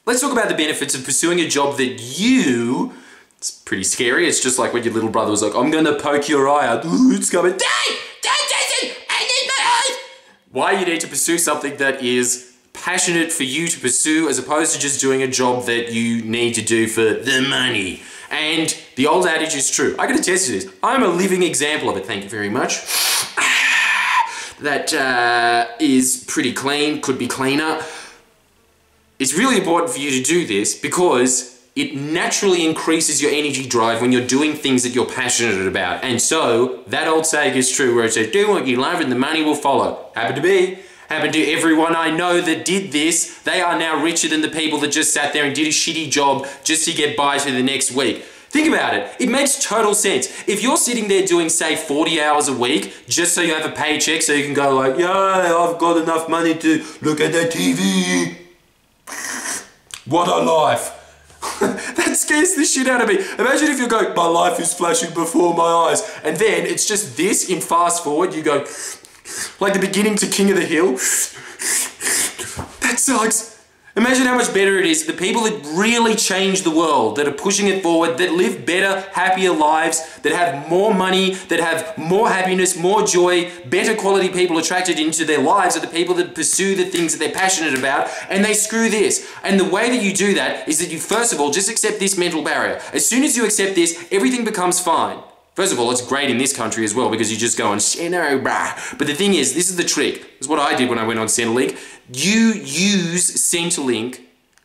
Let's talk about the benefits of pursuing a job that it's pretty scary. It's just like when your little brother was like, I'm gonna poke your eye out. Ooh, it's coming. Dad, Jason, I need my eyes. Why you need to pursue something that is passionate for you to pursue as opposed to just doing a job that you need to do for the money. And the old adage is true. I can attest to this. I'm a living example of it. Thank you very much. That is pretty clean, could be cleaner. It's really important for you to do this because it naturally increases your energy drive when you're doing things that you're passionate about. And so, that old saying is true where it says, do what you love and the money will follow. Happened to me. Happened to everyone I know that did this. They are now richer than the people that just sat there and did a shitty job just to get by to the next week. Think about it. It makes total sense. If you're sitting there doing, say, 40 hours a week just so you have a paycheck so you can go like, yeah, I've got enough money to look at the TV. What a life. That scares the shit out of me. Imagine if you're going, my life is flashing before my eyes. And then it's just this in fast forward. You go, like the beginning to King of the Hill. That sucks. Imagine how much better it is. The people that really change the world, that are pushing it forward, that live better, happier lives, that have more money, that have more happiness, more joy, better quality people attracted into their lives are the people that pursue the things that they're passionate about, and they screw this. And the way that you do that is that you, first of all, just accept this mental barrier. As soon as you accept this, everything becomes fine. First of all, it's great in this country as well because you just go on, no, brah. But the thing is, this is the trick. This is what I did when I went on Centrelink. You use Centrelink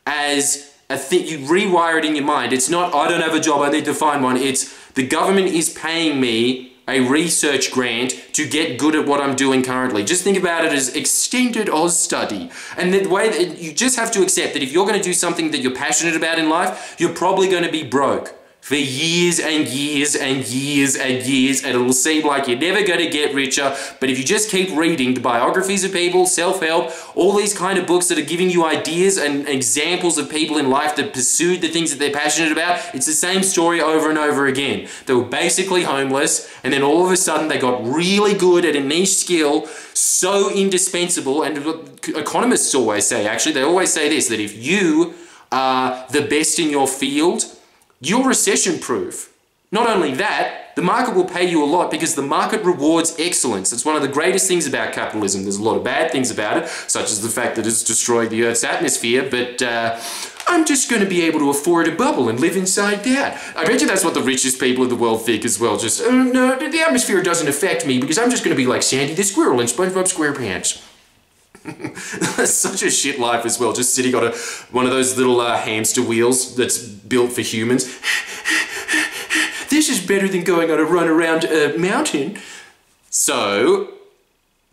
as a thing, you rewire it in your mind. It's not, I don't have a job, I need to find one. It's, the government is paying me a research grant to get good at what I'm doing currently. Just think about it as extended Oz study. And the way that you just have to accept that if you're going to do something that you're passionate about in life, you're probably going to be broke for years and years and years and years, and it'll seem like you're never going to get richer. But if you just keep reading the biographies of people, self-help, all these kind of books that are giving you ideas and examples of people in life that pursued the things that they're passionate about, it's the same story over and over again. They were basically homeless, and then all of a sudden they got really good at a niche skill, so indispensable. And economists always say, actually, they always say this, that if you are the best in your field, you're recession-proof. Not only that, the market will pay you a lot because the market rewards excellence. It's one of the greatest things about capitalism. There's a lot of bad things about it, such as the fact that it's destroyed the Earth's atmosphere, but I'm just going to be able to afford a bubble and live inside that. I bet you that's what the richest people in the world think as well. Just, no, the atmosphere doesn't affect me because I'm just going to be like Sandy the Squirrel in SpongeBob SquarePants. That's such a shit life as well, just sitting on one of those little hamster wheels that's built for humans. This is better than going on a run around a mountain. So,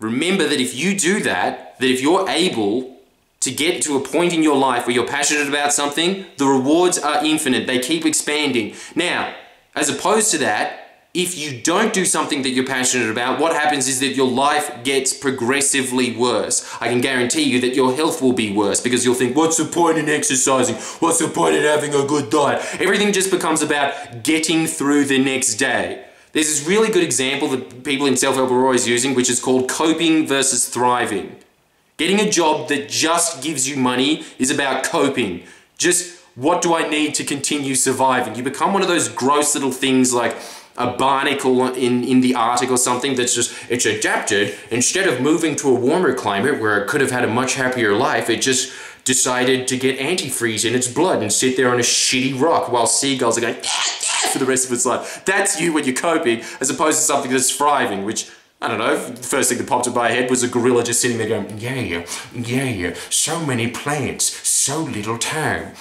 remember that if you do that, that if you're able to get to a point in your life where you're passionate about something, the rewards are infinite, they keep expanding. Now, as opposed to that, if you don't do something that you're passionate about, what happens is that your life gets progressively worse. I can guarantee you that your health will be worse because you'll think, what's the point in exercising? What's the point in having a good diet? Everything just becomes about getting through the next day. There's this really good example that people in self-help are always using, which is called coping versus thriving. Getting a job that just gives you money is about coping. Just, what do I need to continue surviving? You become one of those gross little things like a barnacle in the Arctic or something that's just, it's adapted. Instead of moving to a warmer climate where it could have had a much happier life, it just decided to get antifreeze in its blood and sit there on a shitty rock while seagulls are going, yeah, yeah, for the rest of its life. That's you when you're coping, as opposed to something that's thriving, which, I don't know, the first thing that popped in my head was a gorilla just sitting there going, yeah, yeah, so many plants, so little time.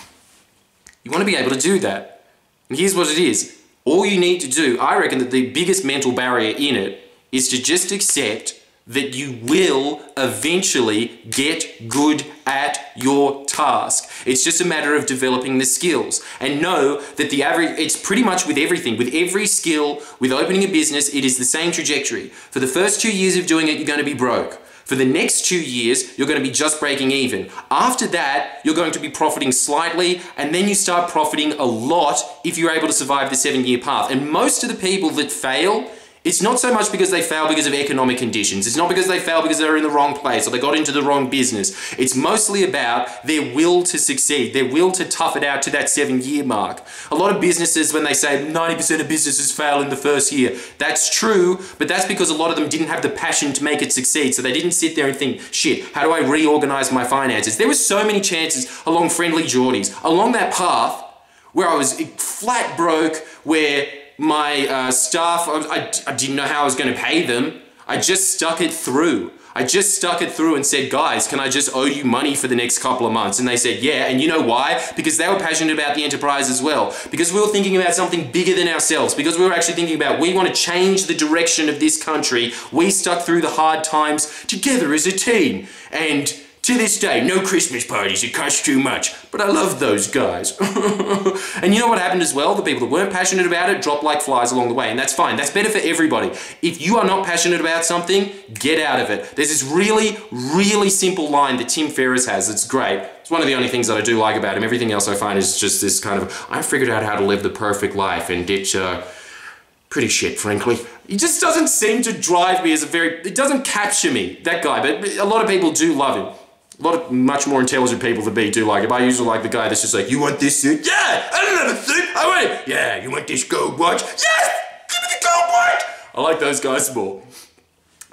You want to be able to do that. And here's what it is. All you need to do, I reckon that the biggest mental barrier in it is to just accept that you will eventually get good at your task. It's just a matter of developing the skills. And know that it's pretty much with everything, with every skill, with opening a business, it is the same trajectory. For the first 2 years of doing it, you're going to be broke. For the next 2 years, you're going to be just breaking even. After that, you're going to be profiting slightly, and then you start profiting a lot if you're able to survive the 7-year path. And most of the people that fail It's not so much because they fail because of economic conditions. It's not because they fail because they're in the wrong place or they got into the wrong business. It's mostly about their will to succeed, their will to tough it out to that 7-year mark. A lot of businesses, when they say 90% of businesses fail in the first year, that's true, but that's because a lot of them didn't have the passion to make it succeed. So they didn't sit there and think, shit, how do I reorganize my finances? There were so many chances along Friendly Geordies, along that path where I was flat broke, where my staff, I didn't know how I was going to pay them. I just stuck it through. I just stuck it through and said, guys, can I just owe you money for the next couple of months? And they said, yeah. And you know why? Because they were passionate about the enterprise as well. Because we were thinking about something bigger than ourselves. Because we were actually thinking about, we want to change the direction of this country. We stuck through the hard times together as a team. And to this day, no Christmas parties, it costs too much. But I love those guys. And you know what happened as well? The people that weren't passionate about it dropped like flies along the way. And that's fine. That's better for everybody. If you are not passionate about something, get out of it. There's this really, really simple line that Tim Ferriss has. It's great. It's one of the only things that I do like about him. Everything else I find is just this kind of, I figured out how to live the perfect life and ditch pretty shit, frankly. He just doesn't seem to drive me as it doesn't capture me, that guy. But a lot of people do love him. A lot of much more intelligent people than me do like him. I usually like the guy that's just like, you want this suit? Yeah! I don't have a suit! I want it! Yeah, you want this gold watch? Yes! Give me the gold watch! I like those guys more.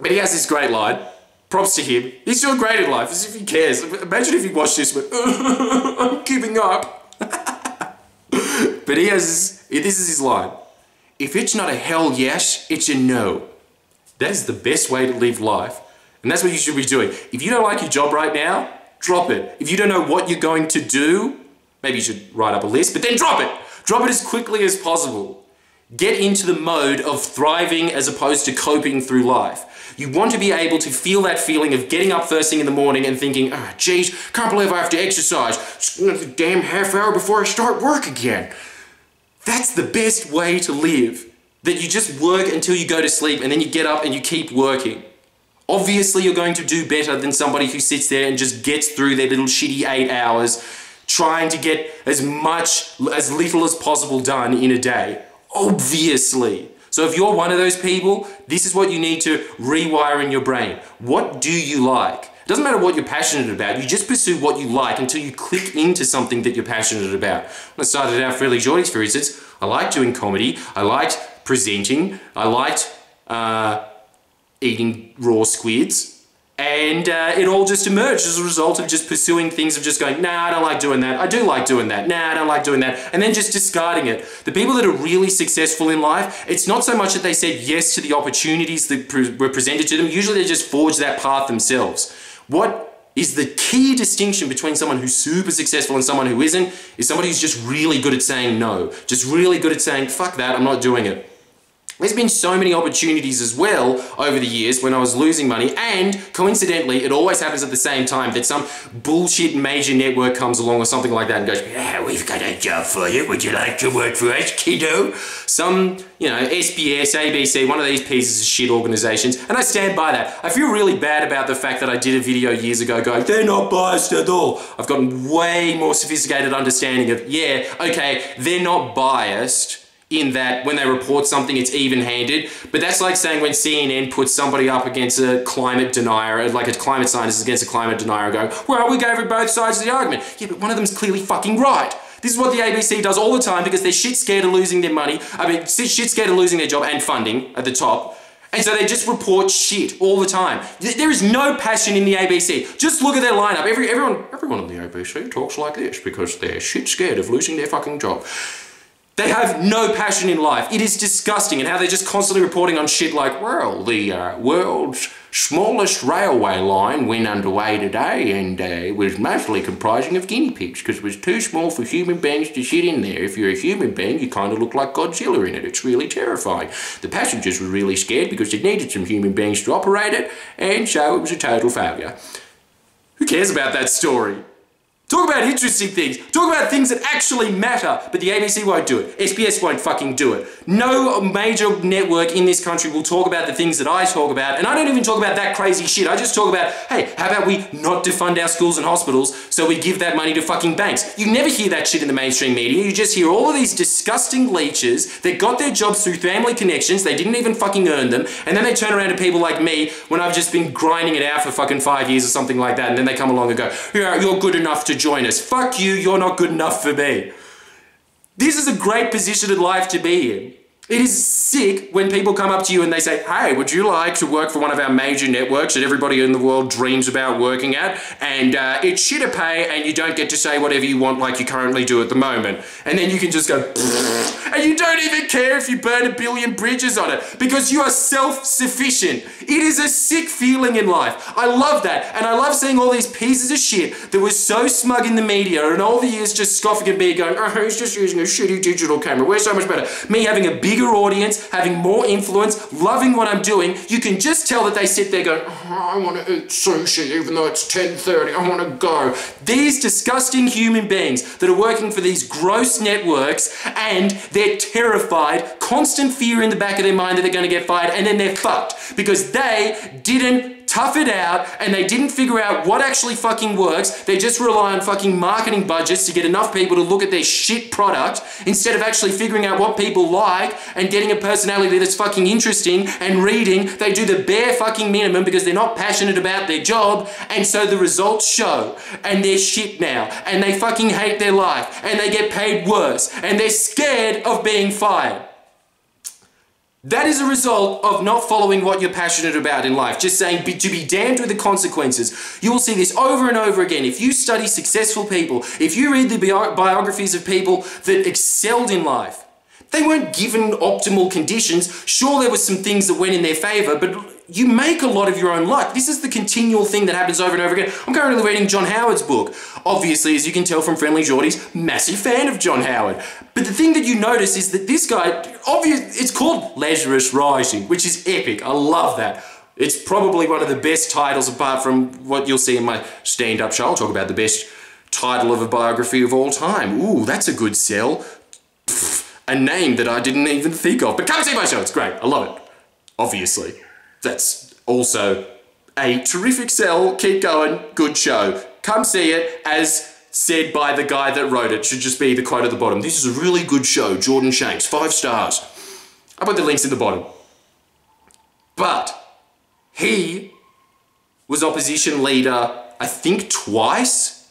But he has this great line. Props to him. He's doing great in life, as if he cares. Imagine if he watched this and went, I'm giving up. But he has this is his line. If it's not a hell yes, it's a no. That is the best way to live life. And that's what you should be doing. If you don't like your job right now, drop it. If you don't know what you're going to do, maybe you should write up a list, but then drop it. Drop it as quickly as possible. Get into the mode of thriving as opposed to coping through life. You want to be able to feel that feeling of getting up first thing in the morning and thinking, oh, geez, can't believe I have to exercise. It's a damn half hour before I start work again. That's the best way to live. That you just work until you go to sleep and then you get up and you keep working. Obviously, you're going to do better than somebody who sits there and just gets through their little shitty 8 hours trying to get as little as possible done in a day. Obviously. So if you're one of those people, this is what you need to rewire in your brain. What do you like? It doesn't matter what you're passionate about. You just pursue what you like until you click into something that you're passionate about. When I started out Friendly Geordies, for instance, I liked doing comedy. I liked presenting. I liked eating raw squids, and it all just emerged as a result of just pursuing things of just going, nah, I don't like doing that. I do like doing that. Nah, I don't like doing that. And then just discarding it. The people that are really successful in life, it's not so much that they said yes to the opportunities that were presented to them. Usually they just forged that path themselves. What is the key distinction between someone who's super successful and someone who isn't, is somebody who's just really good at saying no. Just really good at saying, fuck that, I'm not doing it. There's been so many opportunities as well over the years when I was losing money, and coincidentally, it always happens at the same time that some bullshit major network comes along or something like that and goes, yeah, we've got a job for you. Would you like to work for us, kiddo? Some, you know, SBS, ABC, one of these pieces of shit organizations, and I stand by that. I feel really bad about the fact that I did a video years ago going, they're not biased at all. I've gotten way more sophisticated understanding of, yeah, okay, they're not biased, in that when they report something, it's even-handed. But that's like saying when CNN puts somebody up against a climate denier, like a climate scientist against a climate denier, going, well, we gave it both sides of the argument. Yeah, but one of them's clearly fucking right. This is what the ABC does all the time because they're shit scared of losing their money. I mean, shit scared of losing their job and funding at the top. And so they just report shit all the time. There is no passion in the ABC. Just look at their lineup. Everyone on the ABC talks like this because they're shit scared of losing their fucking job. They have no passion in life. It is disgusting, and how they're just constantly reporting on shit like, well, the world's smallest railway line went underway today, and it was mostly comprising of guinea pigs because it was too small for human beings to sit in there. If you're a human being, you kind of look like Godzilla in it. It's really terrifying. The passengers were really scared because they needed some human beings to operate it, and so it was a total failure. Who cares about that story? Talk about interesting things. Talk about things that actually matter. But the ABC won't do it. SBS won't fucking do it. No major network in this country will talk about the things that I talk about. And I don't even talk about that crazy shit. I just talk about, hey, how about we not defund our schools and hospitals so we give that money to fucking banks? You never hear that shit in the mainstream media. You just hear all of these disgusting leeches that got their jobs through family connections. They didn't even fucking earn them. And then they turn around to people like me when I've just been grinding it out for fucking 5 years or something like that. And then they come along and go, yeah, you're good enough to join us. Fuck you, you're not good enough for me. This is a great position in life to be in. It is sick when people come up to you and they say, hey, would you like to work for one of our major networks that everybody in the world dreams about working at? And it's shitter pay and you don't get to say whatever you want like you currently do at the moment. And then you can just go, and you don't even care if you burn 1 billion bridges on it because you are self-sufficient. It is a sick feeling in life. I love that. And I love seeing all these pieces of shit that were so smug in the media and all the years just scoffing at me going, oh, he's just using a shitty digital camera. We're so much better. Me having a bigger audience, having more influence, loving what I'm doing, you can just tell that they sit there going, oh, I want to eat sushi even though it's 10:30, I want to go. These disgusting human beings that are working for these gross networks and they're terrified, constant fear in the back of their mind that they're going to get fired, and then they're fucked because they didn't tough it out and they didn't figure out what actually fucking works. They just rely on fucking marketing budgets to get enough people to look at their shit product instead of actually figuring out what people like and getting a personality that's fucking interesting and reading. They do the bare fucking minimum because they're not passionate about their job, and so the results show and they're shit now and they fucking hate their life and they get paid worse and they're scared of being fired. That is a result of not following what you're passionate about in life. Just saying to be damned with the consequences. You will see this over and over again. If you study successful people, if you read the biographies of people that excelled in life, they weren't given optimal conditions. Sure, there were some things that went in their favor, but you make a lot of your own luck. This is the continual thing that happens over and over again. I'm currently reading John Howard's book. Obviously, as you can tell from Friendly Geordies, massive fan of John Howard. But the thing that you notice is that this guy, it's called Lazarus Rising, which is epic. I love that. It's probably one of the best titles apart from what you'll see in my stand-up show. I'll talk about the best title of a biography of all time. Ooh, that's a good sell. A name that I didn't even think of. But come see my show, it's great. I love it. Obviously. That's also a terrific sell. Keep going. Good show. Come see it, as said by the guy that wrote it. Should just be the quote at the bottom. This is a really good show. Jordan Shanks. 5 stars. I'll put the links in the bottom. But he was opposition leader, I think, twice.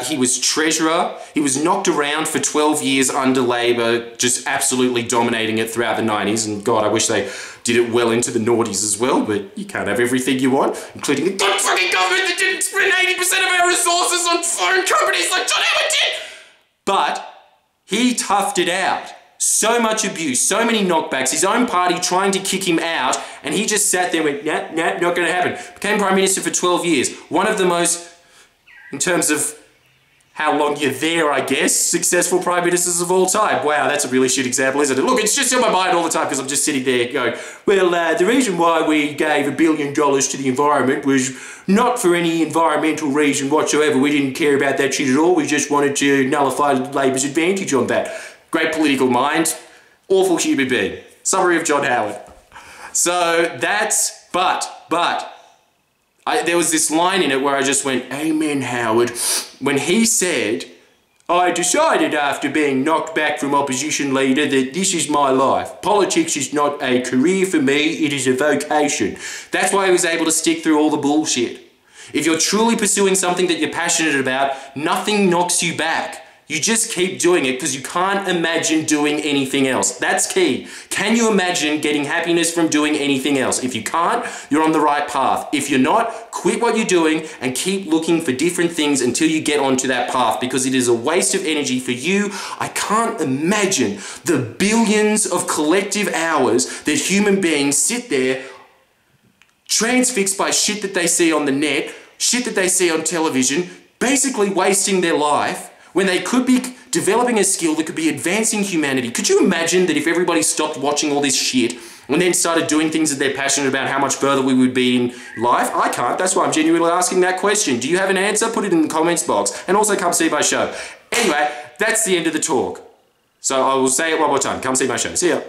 He was treasurer. He was knocked around for 12 years under Labor, just absolutely dominating it throughout the 90s. And God, I wish they did it well into the noughties as well, but you can't have everything you want, including the good fucking government that didn't spend 80% of our resources on foreign companies like John Howard did. But he toughed it out. So much abuse, so many knockbacks, his own party trying to kick him out, and he just sat there and went, nah, not going to happen. Became Prime Minister for 12 years. One of the most, in terms of how long you're there, I guess, successful Prime Ministers of all time. Wow, that's a really shit example, isn't it? Look, it's just in my mind all the time because I'm just sitting there going, well, the reason why we gave $1 billion to the environment was not for any environmental reason whatsoever. We didn't care about that shit at all. We just wanted to nullify Labor's advantage on that. Great political mind, awful human being. Summary of John Howard. So that's, there was this line in it where I just went, amen, Howard, when he said, I decided after being knocked back from opposition leader that this is my life. Politics is not a career for me, it is a vocation. That's why he was able to stick through all the bullshit. If you're truly pursuing something that you're passionate about, nothing knocks you back. You just keep doing it because you can't imagine doing anything else. That's key. Can you imagine getting happiness from doing anything else? If you can't, you're on the right path. If you're not, quit what you're doing and keep looking for different things until you get onto that path, because it is a waste of energy for you. I can't imagine the billions of collective hours that human beings sit there transfixed by shit that they see on the net, shit that they see on television, basically wasting their life when they could be developing a skill that could be advancing humanity. Could you imagine that if everybody stopped watching all this shit and then started doing things that they're passionate about, how much further we would be in life? I can't. That's why I'm genuinely asking that question. Do you have an answer? Put it in the comments box. And also come see my show. Anyway, that's the end of the talk. So I will say it one more time. Come see my show. See ya.